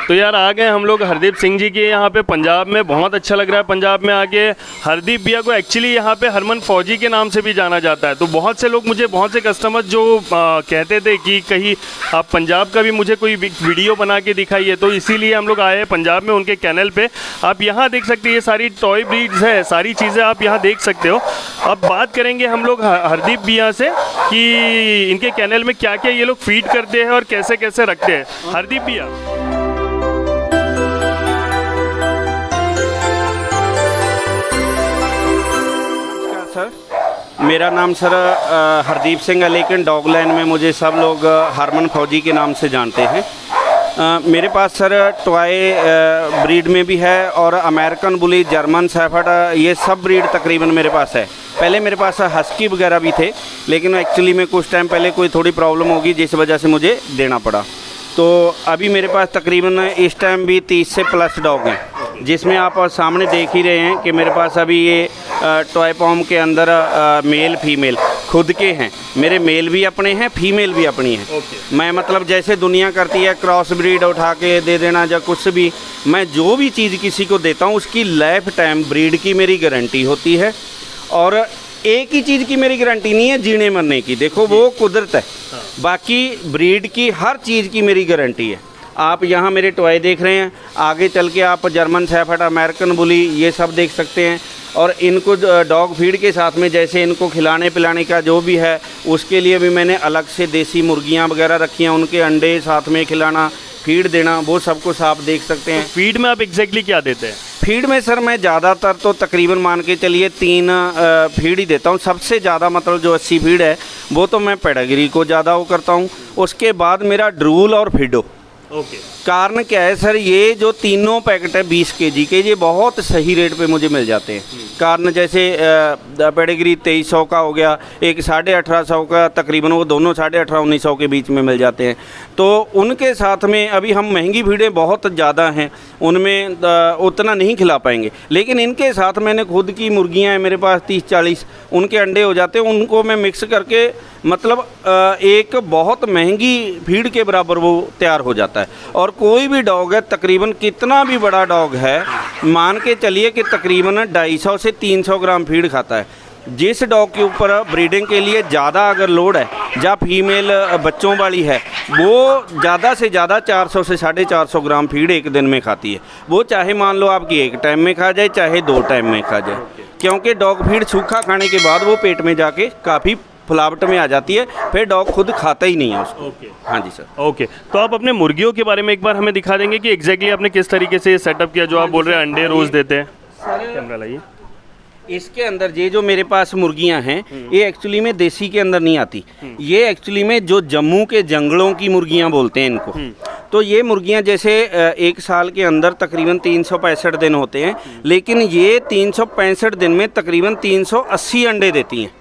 तो यार आ गए हम लोग हरदीप सिंह जी के यहाँ पे पंजाब में। बहुत अच्छा लग रहा है पंजाब में आके। हरदीप भैया को एक्चुअली यहाँ पे हरमन फौजी के नाम से भी जाना जाता है। तो बहुत से लोग मुझे, बहुत से कस्टमर जो कहते थे कि कहीं आप पंजाब का भी मुझे कोई वीडियो बना के दिखाइए, तो इसीलिए हम लोग आए हैं पंजाब में उनके कैनल पे। आप यहाँ देख सकते हैं ये सारी टॉय ब्रीड्स है, सारी चीज़ें आप यहाँ देख सकते हो। अब बात करेंगे हम लोग हरदीप भैया से कि इनके कैनल में क्या क्या ये लोग फीड करते हैं और कैसे कैसे रखते हैं। हरदीप भैया, सर मेरा नाम सर हरदीप सिंह है, लेकिन डॉग लाइन में मुझे सब लोग हरमन फौजी के नाम से जानते हैं। मेरे पास सर टॉय ब्रीड में भी है और अमेरिकन बुली, जर्मन शेफर्ड, ये सब ब्रीड तकरीबन मेरे पास है। पहले मेरे पास हस्की वगैरह भी थे, लेकिन एक्चुअली में कुछ टाइम पहले कोई थोड़ी प्रॉब्लम होगी जिस वजह से मुझे देना पड़ा। तो अभी मेरे पास तकरीबन इस टाइम भी 30 से प्लस डॉग हैं, जिसमें आप सामने देख ही रहे हैं कि मेरे पास अभी ये टॉय पॉम के अंदर मेल फीमेल खुद के हैं। मेरे मेल भी अपने हैं, फीमेल भी अपनी हैं। मैं मतलब जैसे दुनिया करती है क्रॉस ब्रीड उठा के दे देना या कुछ भी, मैं जो भी चीज़ किसी को देता हूँ उसकी लाइफ टाइम ब्रीड की मेरी गारंटी होती है। और एक ही चीज़ की मेरी गारंटी नहीं है, जीने मरने की, देखो वो कुदरत है। बाकी ब्रीड की हर चीज़ की मेरी गारंटी है। आप यहाँ मेरे टॉय देख रहे हैं, आगे चल के आप जर्मन शेफर्ड, अमेरिकन बुली, ये सब देख सकते हैं। और इनको डॉग फीड के साथ में जैसे इनको खिलाने पिलाने का जो भी है, उसके लिए भी मैंने अलग से देसी मुर्गियाँ वगैरह रखी हैं, उनके अंडे साथ में खिलाना, फीड देना, वो सब कुछ आप देख सकते हैं। तो फीड में आप एग्जैक्टली क्या देते हैं? फीड में सर मैं ज़्यादातर तो तकरीबन मान के चलिए 3 फीड ही देता हूँ। सबसे ज़्यादा मतलब जो 80 फीड है वो तो मैं पेडागिरी को ज़्यादा वो करता हूँ। उसके बाद मेरा ड्रूल और फिडो। कारण क्या है सर, ये जो तीनों पैकेट है 20 kg के, ये बहुत सही रेट पे मुझे मिल जाते हैं। कारण जैसे पेडिग्री 2300 का हो गया, एक 1850 का, तकरीबन वो दोनों 1850-1900 के बीच में मिल जाते हैं। तो उनके साथ में अभी हम महंगी फीडें बहुत ज़्यादा हैं, उनमें उतना नहीं खिला पाएंगे। लेकिन इनके साथ मैंने खुद की मुर्गियाँ हैं मेरे पास 30-40, उनके अंडे हो जाते हैं, उनको मैं मिक्स करके मतलब एक बहुत महंगी फीड के बराबर वो तैयार हो जाता है। और कोई भी डॉग है, तकरीबन कितना भी बड़ा डॉग है, मान के चलिए कि तकरीबन 250 से 300 ग्राम फीड खाता है। जिस डॉग के ऊपर ब्रीडिंग के लिए ज़्यादा अगर लोड है या फीमेल बच्चों वाली है, वो ज़्यादा से ज़्यादा 400 से 450 ग्राम फीड एक दिन में खाती है। वो चाहे मान लो आपकी एक टाइम में खा जाए, चाहे 2 टाइम में खा जाए, क्योंकि डॉग फीड सूखा खाने के बाद वो पेट में जाके काफ़ी फुलावट में आ जाती है, फिर डॉग खुद खाता ही नहीं है उसको। हाँ जी सर। ओके, तो आप अपने मुर्गियों के बारे में एक बार हमें दिखा देंगे कि एग्जैक्टली आपने किस तरीके से सेटअप किया, जो आप बोल रहे हैं अंडे रोज़ देते हैं। कैमरा लाइए। इसके अंदर ये जो मेरे पास मुर्गियां हैं, ये एक्चुअली में देसी के अंदर नहीं आती, ये एक्चुअली में जो जम्मू के जंगलों की मुर्गियां बोलते हैं इनको। तो ये मुर्गियां जैसे एक साल के अंदर तकरीबन 365 दिन होते हैं, लेकिन ये 365 दिन में तकरीबन 380 अंडे देती हैं।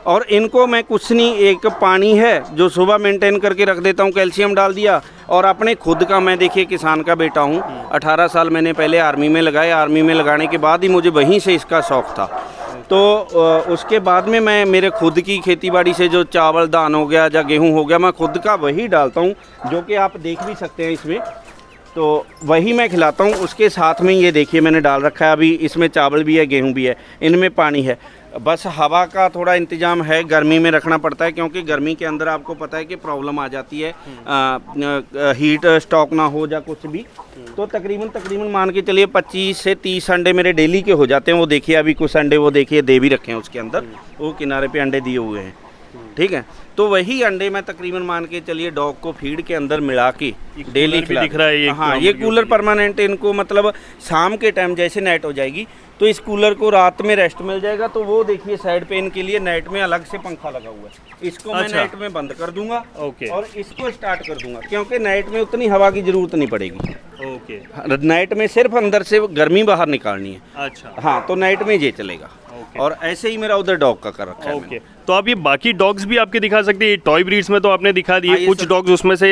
और इनको मैं कुछ नहीं, एक पानी है जो सुबह मेंटेन करके रख देता हूँ, कैल्शियम डाल दिया, और अपने खुद का, मैं देखिए किसान का बेटा हूँ, 18 साल मैंने पहले आर्मी में लगाए। आर्मी में लगाने के बाद ही मुझे वहीं से इसका शौक़ था। तो उसके बाद में मैं मेरे खुद की खेतीबाड़ी से जो चावल दान हो गया या गेहूँ हो गया, मैं खुद का वही डालता हूँ, जो कि आप देख भी सकते हैं इसमें। तो वही मैं खिलाता हूँ। उसके साथ में ये देखिए मैंने डाल रखा है, अभी इसमें चावल भी है, गेहूँ भी है, इनमें पानी है। बस हवा का थोड़ा इंतज़ाम है, गर्मी में रखना पड़ता है, क्योंकि गर्मी के अंदर आपको पता है कि प्रॉब्लम आ जाती है, हीट स्टॉक ना हो या कुछ भी। तो तकरीबन मान के चलिए 25 से 30 अंडे मेरे डेली के हो जाते हैं। वो देखिए अभी कुछ अंडे वो देखिए दे भी रखे हैं उसके अंदर, वो किनारे पे अंडे दिए हुए हैं, ठीक है। तो वही अंडे मैं तकरीबन मान के चलिए डॉग को फीड के अंदर मिला के डेली दिख रहा है ये। हाँ, ये कूलर परमानेंट इनको, मतलब शाम के टाइम जैसे नाइट हो जाएगी तो इस कूलर को रात में रेस्ट मिल जाएगा। तो वो देखिए साइड पे इनके लिए नाइट में अलग से पंखा लगा हुआ है, इसको मैं नाइट में बंद कर दूंगा। और इसको स्टार्ट कर दूंगा, क्योंकि नाइट में उतनी हवा की जरूरत नहीं पड़ेगी। नाइट में सिर्फ अंदर से गर्मी बाहर निकालनी है। अच्छा, हाँ, तो नाइट में ये चलेगा। और ऐसे ही मेरा उधर डॉग का कर रखा है। तो आप ये बाकी डॉग्स भी आपके दिखा सकते हैं, टॉय ब्रीड्स में तो आपने दिखा हाँ, दिए ये कुछ सब- डॉग्स, उसमें से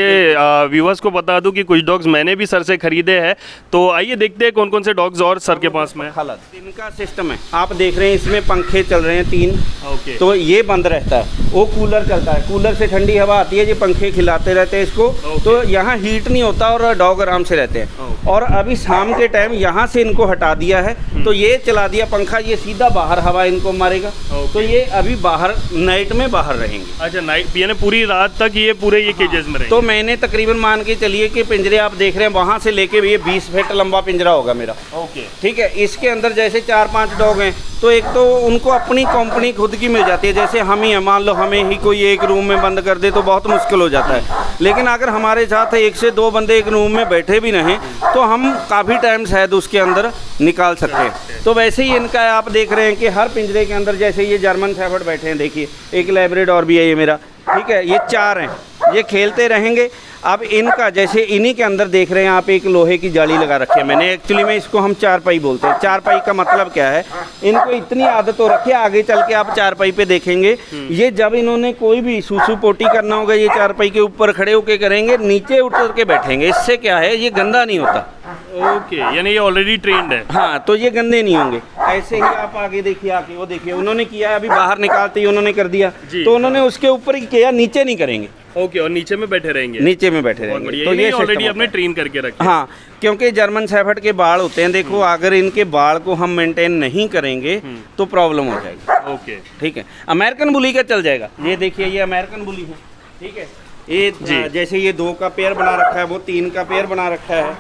व्यूवर्स को बता दूं कि कुछ डॉग्स मैंने भी सर से खरीदे हैं। तो आइए देखते हैं कौन कौन से डॉग्स और सर के पास में। इनका सिस्टम है, आप देख रहे हैं इसमें पंखे चल रहे हैं 3, ओके, तो ये बंद रहता है, वो कूलर चलता है, कूलर से ठंडी हवा आती है, ये पंखे खिलाते रहते हैं इसको, तो यहाँ हीट नहीं होता और डॉग आराम से रहते हैं। और अभी शाम के टाइम यहाँ से इनको हटा दिया है, तो ये चला दिया पंखा, ये सीधा बाहर हवा इनको मारेगा, तो ये अभी बाहर नाइट में बाहर रहेंगे। अच्छा, नाइट यानी पूरी रात तक ये पूरे ये केजेस में रहेंगे। तो मैंने तकरीबन मान के चलिए कि पिंजरे आप देख रहे हैं वहाँ से लेके ये 20 फीट लंबा पिंजरा होगा मेरा। ओके, ठीक है, इसके अंदर जैसे 4-5 डॉग हैं, तो एक तो उनको अपनी कंपनी खुद की मिल जाती है, जैसे हम ही हैं, मान लो हमें ही कोई एक रूम में बंद कर दे तो बहुत मुश्किल हो जाता है। लेकिन अगर हमारे साथ 1 से 2 बंदे एक रूम में बैठे भी रहें तो हम काफ़ी टाइम शायद उसके अंदर निकाल सकते हैं। तो वैसे ही इनका आप देख रहे हैं कि हर पिंजरे के अंदर जैसे ये जर्मन शेफर्ड बैठे हैं, देखिए एक लैब्राडोर भी है ये मेरा, ठीक है, ये 4 हैं, ये खेलते रहेंगे। अब इनका जैसे इन्हीं के अंदर देख रहे हैं आप, एक लोहे की जाली लगा रखी है मैंने, एक्चुअली में इसको हम चारपाई बोलते हैं। चारपाई का मतलब क्या है, इनको इतनी आदत हो रखी है, आगे चल के आप चारपाई पे देखेंगे, ये जब इन्होंने कोई भी सूसू पोटी करना होगा, ये चारपाई के ऊपर खड़े होके करेंगे, नीचे उतर के बैठेंगे। इससे क्या है, ये गंदा नहीं होता। ओके, यानी ये ऑलरेडी ट्रेंड है। हाँ, तो ये गंदे नहीं होंगे। ऐसे ही आप आगे देखिए, आके वो देखिए उन्होंने किया है, अभी बाहर निकालते ही उन्होंने कर दिया, तो उन्होंने उसके ऊपर ही किया, नीचे नहीं करेंगे। ओके, और नीचे में बैठे रहेंगे। नीचे में बैठे रहेंगे, तो ये ऑलरेडी आपने ट्रेन करके रखा है। हाँ, क्योंकि जर्मन शेफर्ड के बाल होते हैं, देखो अगर इनके बाल को हम मेंटेन नहीं करेंगे तो प्रॉब्लम हो जाएगी। ओके, ठीक है, अमेरिकन बुली का चल जाएगा। ये देखिए, ये अमेरिकन बुली है, ठीक है, ये जैसे ये 2 का पेयर बना रखा है, वो 3 का पेयर बना रखा है,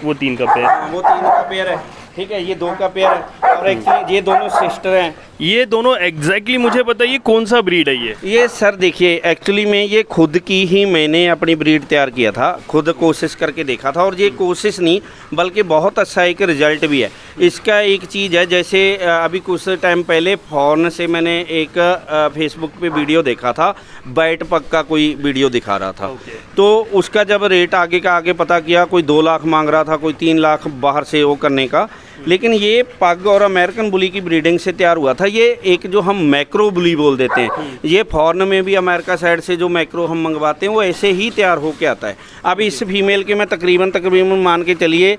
वो 3 का पेयर, वो 3 का पेयर है, ठीक है, ये 2 का पेयर है, और एक्चुअली ये दोनों सिस्टर हैं। ये दोनों एग्जैक्टली मुझे बताइए कौन सा ब्रीड है ये सर देखिए, एक्चुअली में ये खुद की ही मैंने अपनी ब्रीड तैयार किया था, खुद कोशिश करके देखा था, और ये कोशिश नहीं बल्कि बहुत अच्छा एक रिजल्ट भी है। इसका एक चीज़ है, जैसे अभी कुछ टाइम पहले फॉरन से मैंने एक फेसबुक पे वीडियो देखा था, बैट पग का कोई वीडियो दिखा रहा था, तो उसका जब रेट आगे का आगे पता किया, कोई 2 लाख मांग रहा था, कोई 3 लाख बाहर से वो करने का। लेकिन ये पग और अमेरिकन बुली की ब्रीडिंग से तैयार हुआ था। ये एक जो हम मैक्रो बुली बोल देते हैं, ये फॉरन में भी अमेरिका साइड से जो मैक्रो हम मंगवाते हैं वो ऐसे ही तैयार होके आता है। अब इस फीमेल के मैं तकरीबन मान के चलिए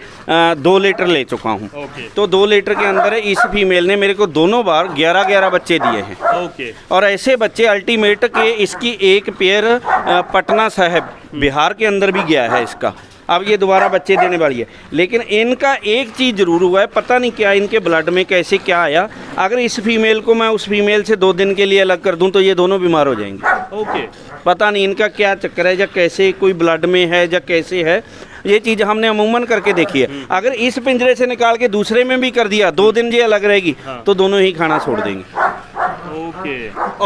2 लीटर ले चुका हूँ। तो 2 लीटर के अंदर इस फीमेल ने मेरे को दोनों बार 11-11 बच्चे दिए हैं। और ऐसे बच्चे अल्टीमेट के इसकी एक पेयर पटना साहिब बिहार के अंदर भी गया है इसका। अब ये दोबारा बच्चे देने वाली है, लेकिन इनका एक चीज़ ज़रूर हुआ है, पता नहीं क्या इनके ब्लड में कैसे क्या आया, अगर इस फीमेल को मैं उस फीमेल से 2 दिन के लिए अलग कर दूं तो ये दोनों बीमार हो जाएंगे। ओके, पता नहीं इनका क्या चक्कर है, या कैसे कोई ब्लड में है या कैसे है, ये चीज़ हमने अमूमन करके देखी है। अगर इस पिंजरे से निकाल के दूसरे में भी कर दिया, 2 दिन ये अलग रहेगी, तो दोनों ही खाना छोड़ देंगे। ओके,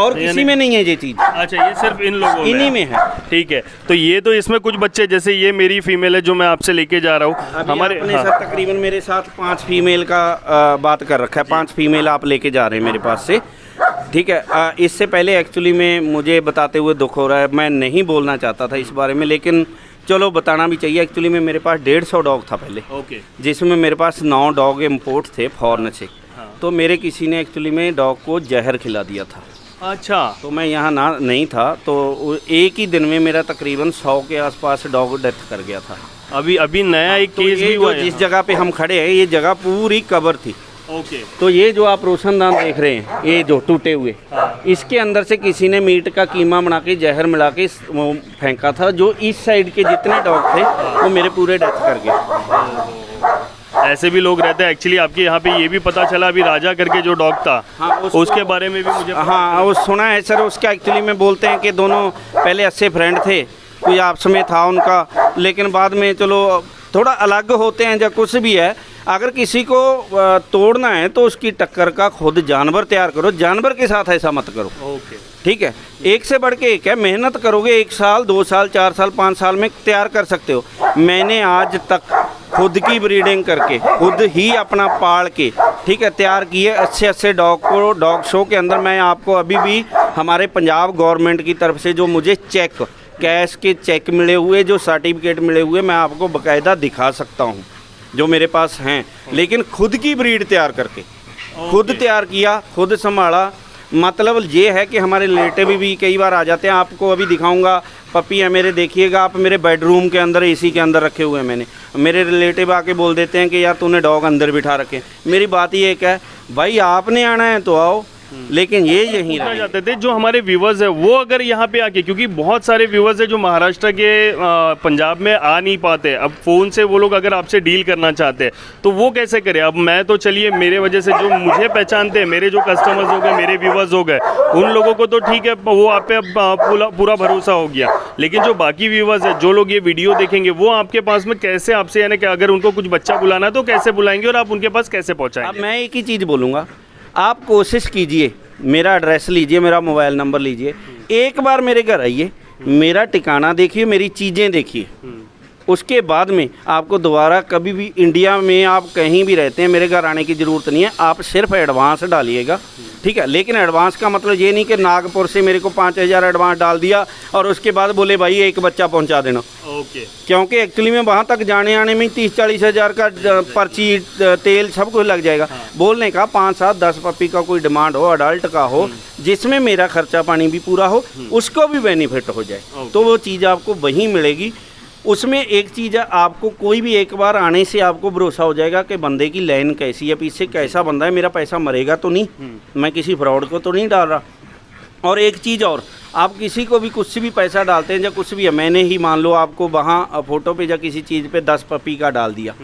और किसी में नहीं है ये चीज़। अच्छा, ये सिर्फ इन लोगों इन्हीं में है। ठीक है, तो ये तो इसमें कुछ बच्चे, जैसे ये मेरी फीमेल है जो मैं आपसे लेके जा रहा हूँ, हमारे अपने साथ तकरीबन मेरे साथ 5 फीमेल का बात कर रखा है, 5 फीमेल आप लेके जा रहे हैं मेरे पास से। ठीक है, इससे पहले एक्चुअली में मुझे बताते हुए दुख हो रहा है, मैं नहीं बोलना चाहता था इस बारे में, लेकिन चलो बताना भी चाहिए। एक्चुअली में मेरे पास 150 डॉग था पहले, जिसमें मेरे पास 9 डॉग इम्पोर्ट थे फॉरेन से। तो मेरे किसी ने एक्चुअली में डॉग को जहर खिला दिया था। अच्छा, तो मैं यहाँ ना नहीं था, तो एक ही दिन में मेरा तकरीबन 100 के आसपास डॉग डेथ कर गया था। अभी नया एक केस भी हुआ है। जिस जगह पे हम खड़े हैं, ये जगह पूरी कवर थी। ओके, तो ये जो आप रोशनदान देख रहे हैं, ये जो टूटे हुए, इसके अंदर से किसी ने मीट का कीमा बना के जहर मिला के वो फेंका था। जो इस साइड के जितने डॉग थे वो मेरे पूरे डेथ कर गए। ऐसे भी लोग रहते हैं। एक्चुअली आपके यहाँ पे ये भी पता चला, अभी राजा करके जो डॉग था, हाँ, उसके बारे में भी मुझे हाँ वो सुना है सर। उसका एक्चुअली में बोलते हैं कि दोनों पहले अच्छे फ्रेंड थे, कोई आपस में था उनका, लेकिन बाद में चलो थोड़ा अलग होते हैं या कुछ भी है। अगर किसी को तोड़ना है तो उसकी टक्कर का खुद जानवर तैयार करो, जानवर के साथ ऐसा मत करो। ओके, ठीक है, एक से बढ़ के एक है, मेहनत करोगे 1 साल 2 साल 4 साल 5 साल में तैयार कर सकते हो। मैंने आज तक खुद की ब्रीडिंग करके, खुद ही अपना पाल के, ठीक है, तैयार किए अच्छे डॉग को। डॉग शो के अंदर मैं आपको अभी भी हमारे पंजाब गवर्नमेंट की तरफ से जो मुझे चेक, कैश के चेक मिले हुए, जो सर्टिफिकेट मिले हुए, मैं आपको बाकायदा दिखा सकता हूँ, जो मेरे पास हैं। लेकिन खुद की ब्रीड तैयार करके, खुद तैयार किया, खुद संभाला, मतलब ये है कि हमारे रिलेटिव भी कई बार आ जाते हैं, आपको अभी दिखाऊंगा पपी है मेरे, देखिएगा आप, मेरे बेडरूम के अंदर एसी के अंदर रखे हुए हैं मैंने। मेरे रिलेटिव आके बोल देते हैं कि यार तूने डॉग अंदर बिठा रखे। मेरी बात ये एक है, भाई आपने आना है तो आओ, लेकिन ये यहीं पूछना रहे। चाहते थे जो हमारे व्यूवर्स है वो अगर यहाँ पे आके, क्योंकि बहुत सारे व्यूवर्स है जो महाराष्ट्र के पंजाब में आ नहीं पाते, अब फ़ोन से वो लोग अगर आपसे डील करना चाहते हैं तो वो कैसे करें? अब मैं तो चलिए मेरे वजह से जो मुझे पहचानते हैं, मेरे जो कस्टमर्स हो गए, मेरे व्यूवर्स हो गए, उन लोगों को तो ठीक है, वो आप पे पूरा भरोसा हो गया, लेकिन जो बाकी व्यूवर्स है, जो लोग ये वीडियो देखेंगे, वो आपके पास में कैसे आपसे, यानी कि अगर उनको कुछ बच्चा बुलाना है तो कैसे बुलाएंगे और आप उनके पास कैसे अब पहुँचाएंगे? मैं एक ही चीज़ बोलूँगा, आप कोशिश कीजिए, मेरा एड्रेस लीजिए, मेरा मोबाइल नंबर लीजिए, एक बार मेरे घर आइए, मेरा ठिकाना देखिए, मेरी चीज़ें देखिए, उसके बाद में आपको दोबारा कभी भी इंडिया में आप कहीं भी रहते हैं मेरे घर आने की ज़रूरत नहीं है। आप सिर्फ एडवांस डालिएगा, ठीक है, लेकिन एडवांस का मतलब ये नहीं कि नागपुर से मेरे को 5,000 एडवांस डाल दिया और उसके बाद बोले भाई एक बच्चा पहुंचा देना। ओके। क्योंकि एक्चुअली में वहाँ तक जाने आने में 30-40 हज़ार का पर्ची, तेल सब कुछ लग जाएगा। बोलने का 5-7-10 पपी का कोई डिमांड हो, अडल्ट का हो, जिसमें मेरा खर्चा पानी भी पूरा हो, उसको भी बेनिफिट हो जाए, तो वो चीज़ आपको वहीं मिलेगी। उसमें एक चीज़ है, आपको कोई भी एक बार आने से आपको भरोसा हो जाएगा कि बंदे की लाइन कैसी है, पीछे कैसा बंदा है, मेरा पैसा मरेगा तो नहीं, मैं किसी फ्रॉड को तो नहीं डाल रहा। और एक चीज़ और, आप किसी को भी कुछ भी पैसा डालते हैं या कुछ भी है, मैंने ही मान लो आपको वहाँ फ़ोटो पे या किसी चीज़ पे 10 पपी का डाल दिया,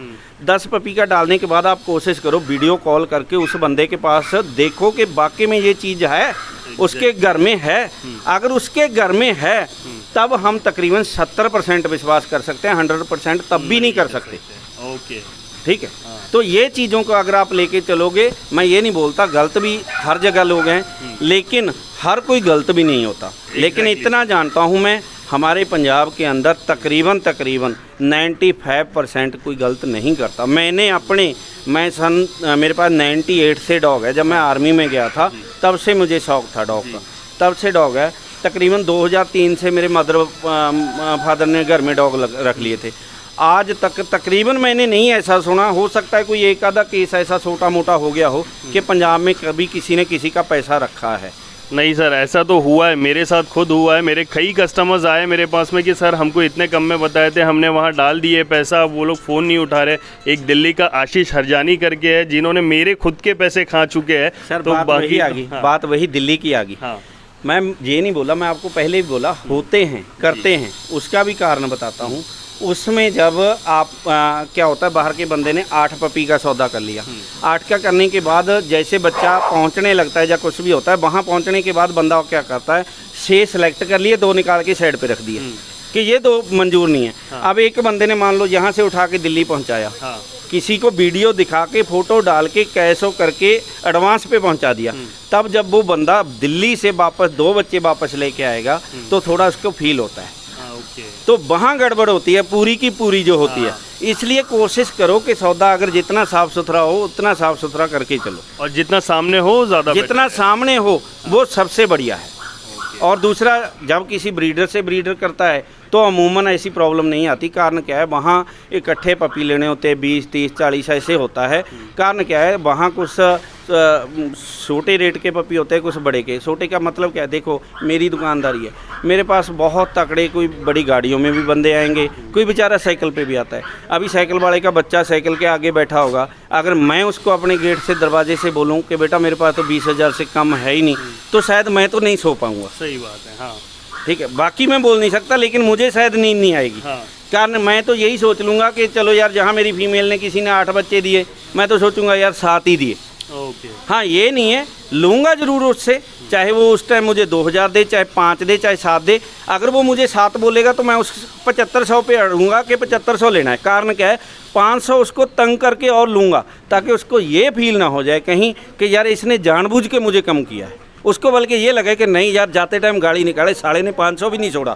10 पपी का डालने के बाद आप कोशिश करो वीडियो कॉल करके उस बंदे के पास देखो कि वाकई में ये चीज़ है, उसके घर में है। अगर उसके घर में है तब हम तकरीबन 70% विश्वास कर सकते हैं, 100% तब भी नहीं कर सकते। ओके, ठीक है, तो ये चीज़ों को अगर आप लेके चलोगे, मैं ये नहीं बोलता गलत भी हर जगह लोग हैं, लेकिन हर कोई गलत भी नहीं होता। लेकिन इतना जानता हूँ मैं, हमारे पंजाब के अंदर तकरीबन 95% कोई गलत नहीं करता। मैंने अपने, मेरे पास 98 से डॉग है, जब मैं आर्मी में गया था तब से मुझे शौक़ था डॉग का, तब से डॉग है। तकरीबन 2003 से मेरे मदर फादर ने घर में डॉग रख लिए थे। आज तक तकरीबन मैंने नहीं ऐसा सुना, हो सकता है कोई एक आधा केस ऐसा छोटा मोटा हो गया हो कि पंजाब में कभी किसी ने किसी का पैसा रखा है। नहीं सर, ऐसा तो हुआ है, मेरे साथ खुद हुआ है। मेरे कई कस्टमर्स आए मेरे पास में कि सर हमको इतने कम में बताए थे, हमने वहाँ डाल दिए पैसा, वो लोग फ़ोन नहीं उठा रहे। एक दिल्ली का आशीष हरजानी करके है, जिन्होंने मेरे खुद के पैसे खा चुके हैं। सर तो बात वही आ गई, बात वही दिल्ली की आ गई। हाँ, मैं ये नहीं बोला, मैं आपको पहले भी बोला, होते हैं, करते हैं, उसका भी कारण बताता हूँ। उसमें जब आप क्या होता है, बाहर के बंदे ने 8 पपी का सौदा कर लिया, 8 का करने के बाद जैसे बच्चा पहुंचने लगता है या कुछ भी होता है, वहां पहुंचने के बाद बंदा क्या करता है, 6 सेलेक्ट कर लिए, 2 निकाल के साइड पे रख दिए कि ये 2 मंजूर नहीं है। अब एक बंदे ने मान लो यहाँ से उठा के दिल्ली पहुँचाया, किसी को वीडियो दिखा के फ़ोटो डाल के कैशो करके एडवांस पे पहुंचा दिया, तब जब वो बंदा दिल्ली से वापस 2 बच्चे वापस लेके आएगा तो थोड़ा उसको फील होता है। तो वहाँ गड़बड़ होती है पूरी की पूरी जो होती है। इसलिए कोशिश करो कि सौदा अगर जितना साफ़ सुथरा हो उतना साफ़ सुथरा करके चलो, और जितना सामने हो ज़्यादा, जितना सामने हो वो सबसे बढ़िया है। और दूसरा, जब किसी ब्रीडर से ब्रीडर करता है तो अमूमन ऐसी प्रॉब्लम नहीं आती। कारण क्या है, वहाँ इकट्ठे पपी लेने होते हैं, 20, 30, 40 ऐसे होता है। कारण क्या है, वहाँ कुछ छोटे रेट के पपी होते हैं, कुछ बड़े के। छोटे का मतलब क्या है, देखो मेरी दुकानदारी है, मेरे पास बहुत तगड़े कोई बड़ी गाड़ियों में भी बंदे आएंगे, कोई बेचारा साइकिल पे भी आता है। अभी साइकिल वाले का बच्चा साइकिल के आगे बैठा होगा, अगर मैं उसको अपने गेट से दरवाजे से बोलूँ कि बेटा मेरे पास तो 20,000 से कम है ही नहीं, तो शायद मैं तो नहीं सो पाऊँगा। सही बात है, हाँ ठीक है, बाकी मैं बोल नहीं सकता, लेकिन मुझे शायद नींद नहीं आएगी। हाँ। कारण मैं तो यही सोच लूँगा कि चलो यार, जहाँ मेरी फीमेल ने किसी ने 8 बच्चे दिए, मैं तो सोचूंगा यार 7 ही दिए। ओके। हाँ, ये नहीं है, लूँगा ज़रूर उससे, चाहे वो उस टाइम मुझे 2,000 दे, चाहे 5 दे, चाहे 7 दे। अगर वो मुझे 7 बोलेगा तो मैं उस 7500 पे अड़ूँगा कि 7500 लेना है। कारण क्या है, 500 उसको तंग करके और लूँगा, ताकि उसको ये फील ना हो जाए कहीं कि यार इसने जानबूझ के मुझे कम किया है। उसको बल्कि ये लगे कि नहीं यार, जाते टाइम गाड़ी निकाले, साले ने 500 भी नहीं छोड़ा।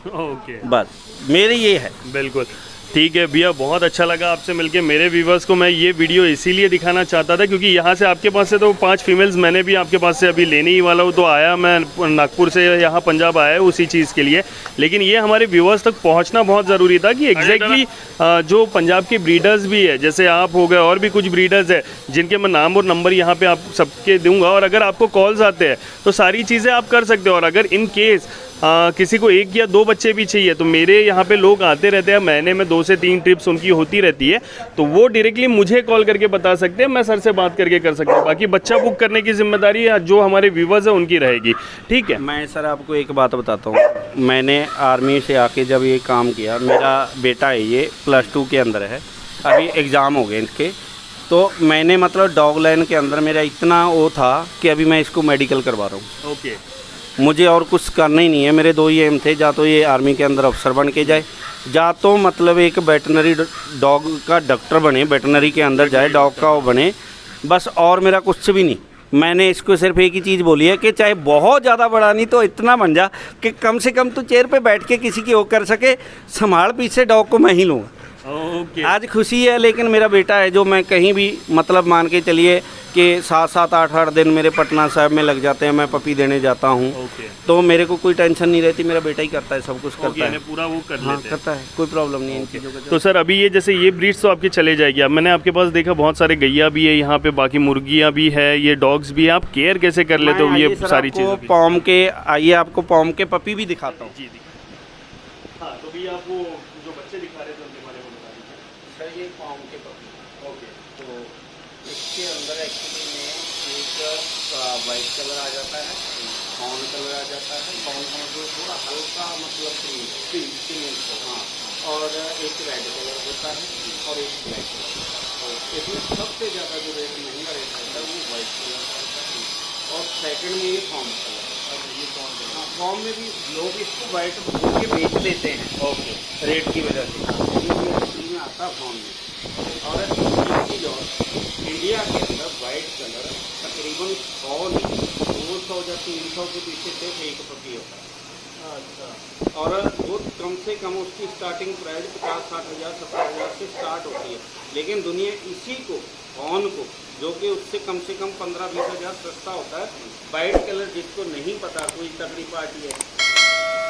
ओके, बस मेरी ये है। बिल्कुल। ठीक है भैया, बहुत अच्छा लगा आपसे मिलके। मेरे व्यूवर्स को मैं ये वीडियो इसीलिए दिखाना चाहता था क्योंकि यहाँ से आपके पास से तो 5 फीमेल्स मैंने भी आपके पास से अभी लेने ही वाला हूँ, तो आया मैं नागपुर से यहाँ पंजाब आया उसी चीज़ के लिए। लेकिन ये हमारे व्यूवर्स तक पहुँचना बहुत ज़रूरी था कि एग्जैक्टली जो पंजाब के ब्रीडर्स भी है, जैसे आप हो गए और भी कुछ ब्रीडर्स है जिनके मैं नाम और नंबर यहाँ पे आप सबके दूंगा, और अगर आपको कॉल्स आते हैं तो सारी चीज़ें आप कर सकते हो। और अगर इन केस किसी को 1 या 2 बच्चे भी चाहिए तो मेरे यहाँ पे लोग आते रहते हैं, महीने में 2 से 3 ट्रिप्स उनकी होती रहती है, तो वो डायरेक्टली मुझे कॉल करके बता सकते हैं, मैं सर से बात करके कर सकता हूँ। बाकी बच्चा बुक करने की जिम्मेदारी जो हमारे व्यूवर्स है उनकी रहेगी। ठीक है, मैं सर आपको एक बात बताता हूँ, मैंने आर्मी से आके जब ये काम किया, मेरा बेटा है ये +2 के अंदर है, अभी एग्ज़ाम हो गए इसके, तो मैंने मतलब डॉग लाइन के अंदर मेरा इतना वो था कि अभी मैं इसको मेडिकल करवा रहा हूँ। ओके, मुझे और कुछ करना ही नहीं है। मेरे 2 ही एम थे, या तो ये आर्मी के अंदर अफसर बन के जाए, या तो मतलब एक वेटनरी डॉग का डॉक्टर बने, वेटनरी के अंदर जाए, डॉग का वो बने, बस। और मेरा कुछ भी नहीं। मैंने इसको सिर्फ एक ही चीज़ बोली है कि चाहे बहुत ज़्यादा बड़ा नहीं तो इतना बन जा कि कम से कम तो चेयर पे बैठ के किसी की वो कर सके, संभाल पीछे डॉग को मैं ही लूँगा। ओके, आज खुशी है, लेकिन मेरा बेटा है जो मैं कहीं भी मतलब मान के चलिए कि 7-7, 8-8 दिन मेरे पटना साहब में लग जाते हैं, मैं पपी देने जाता हूँ, ओके, तो मेरे को कोई टेंशन नहीं रहती, मेरा बेटा ही करता है, सब कुछ करता है। पूरा वो कर हाँ, लेते हैं। करता है, कोई प्रॉब्लम नहीं है इन चीज़ों का। तो सर अभी ये जैसे ये ब्रीड्स तो आपके चले जाएगी। अब मैंने आपके पास देखा बहुत सारे गैया भी है यहाँ पे, बाकी मुर्गियाँ भी है, ये डॉग्स भी है, आप केयर कैसे कर लेते हो ये सारी चीज़ें? पॉम के आइए, आपको पॉम के पपी भी दिखाता हूँ। जी, हाँ, तो भैया आप वो जो बच्चे दिखा रहे थे उनके बारे में बता दीजिए। सर ये पॉम के पपी, ओके, तो इसके अंदर एक्चुअली में एक वाइट कलर आ जाता है, ब्राउन कलर आ जाता है, ब्राउन का मतलब थोड़ा हल्का मतलब क्रीम, हाँ, और एक रेड कलर होता है और एक ब्लैक कलर। तो इसमें सबसे ज़्यादा जो रेट महंगा रेट रहता है वो वाइट कलर का होता है, और सेकंड में ये फॉर्म कलर। ये फॉर्म में भी लोग इसको वाइट बोल के बेच देते हैं, ओके, रेट की वजह से, लेकिन ये एक्चुअली में आता फॉर्म में। और एक चीज़ और, इंडिया के अंदर वाइट कलर तकरीबन 100 नहीं 200 या 300 के पीछे से एक पपी होता है। अच्छा, और वो कम से कम उसकी स्टार्टिंग प्राइस 50-60 हज़ार 70 हज़ार से स्टार्ट होती है, लेकिन दुनिया इसी को ऑन को जो कि उससे कम से कम 15-20 हज़ार सस्ता होता है। वाइट कलर जिसको नहीं पता, कोई तगड़ी पार्टी है,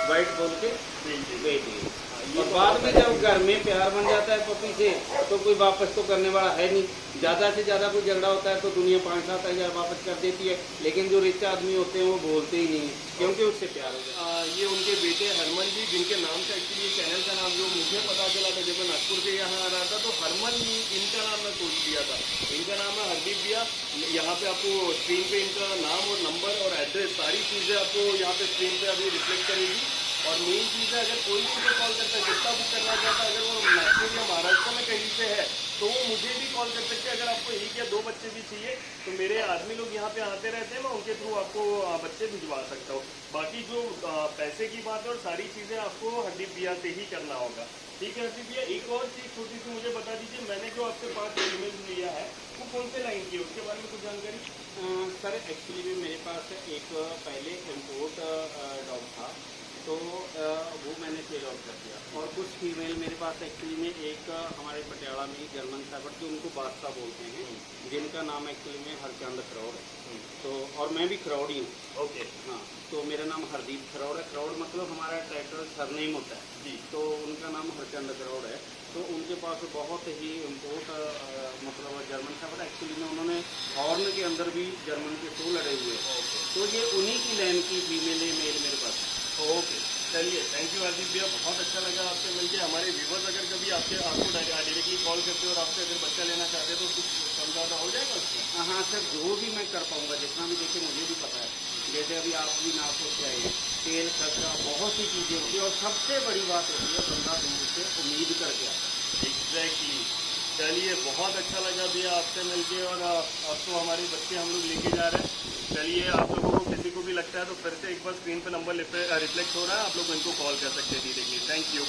वाइट बोल के बेच दिए, और बाद में जब घर में प्यार बन जाता है पपी से तो कोई वापस तो करने वाला है नहीं। ज़्यादा से ज़्यादा कोई झगड़ा होता है तो दुनिया 5-7 हज़ार वापस कर देती है, लेकिन जो रिच आदमी होते हैं वो बोलते ही नहीं, क्योंकि उससे प्यार हो जाता है। ये उनके बेटे हरमन जी, जिनके नाम से एक्चुअली चैनल का नाम जो मुझे पता चला था जब मैं नागपुर से यहाँ आ रहा था, तो हरमन जी इनका नाम मैं सोच दिया था। इनका नाम है हरदीप भैया। यहाँ पे आपको स्क्रीन पे इनका नाम और नंबर और एड्रेस सारी चीज़ें आपको यहाँ पे स्क्रीन पे अभी रिफ्लेक्ट करेगी। और मेन चीज़ है, अगर कोई भी मुझे कॉल करता है, जितना भी करना चाहता है, अगर वो नागपुर या महाराष्ट्र में कहीं से है तो वो मुझे भी कॉल कर सकते हैं। अगर आपको 1 या 2 बच्चे भी चाहिए तो मेरे आदमी लोग यहाँ पे आते रहते हैं, मैं उनके थ्रू आपको बच्चे भिजवा सकता हूँ। बाकी जो पैसे की बात है और सारी चीज़ें आपको हरदीप भैया से ही करना होगा। ठीक है हरदीप भैया, एक और चीज़ छोटी सी मुझे बता दीजिए, मैंने जो आपसे 5 फीमेल्स लिया है वो कौन से लाइन की है, उसके बारे में कुछ जानकारी? सर एक्चुअली में मेरे पास एक पहले इम्पोर्ट डॉग था, तो वो मैंने सेल आउट कर दिया, और कुछ फीमेल मेरे पास एक्चुअली में एक हमारे पटियाला में जर्मन शेफर्ड जो उनको बादशाह बोलते हैं, जिनका नाम एक्चुअली में हरचंद खरौड़ है, तो और मैं भी खरौड़ी हूँ। ओके, हाँ, तो मेरा नाम हरदीप खरौड़ है। खरौड़ मतलब हमारा ट्रैक्टर सरनेम होता है जी, तो उनका नाम हरचंद खरौड़ है। तो उनके पास बहुत ही इम्पोर्ट मतलब जर्मन शेफर्ड, एक्चुअली में उन्होंने हॉर्न के अंदर भी जर्मन के 2 लड़े हुए हैं, तो ये उन्हीं की लाइन की फीमेल मेल मेरे पास। ओके, चलिए, थैंक यू हरदीप भैया, बहुत अच्छा लगा आपसे मिलके। हमारे व्यूवर्स अगर कभी आपको डायरेक्टली कॉल करते हो और आपसे अगर बच्चा लेना चाहते हो तो कुछ समझौता हो जाएगा उसमें? हाँ सर, जो भी मैं कर पाऊँगा, जितना भी, देखिए मुझे भी पता है, जैसे अभी आप भी नागपुर से आए, तेल खर्चा बहुत सी चीज़ें होती है, और सबसे बड़ी बात होती है बंदा दूर से उम्मीद करके आता है। एग्जैक्टली, चलिए, बहुत अच्छा लगा भैया आपसे मिलके, और अब तो हमारे बच्चे हम लोग लेके जा रहे हैं। चलिए, आप लोगों को किसी को भी लगता है तो फिर से एक बार स्क्रीन पे नंबर रिफ्लेक्ट हो रहा है, आप लोग इनको कॉल कर सकते हैं डायरेक्टली। Thank you.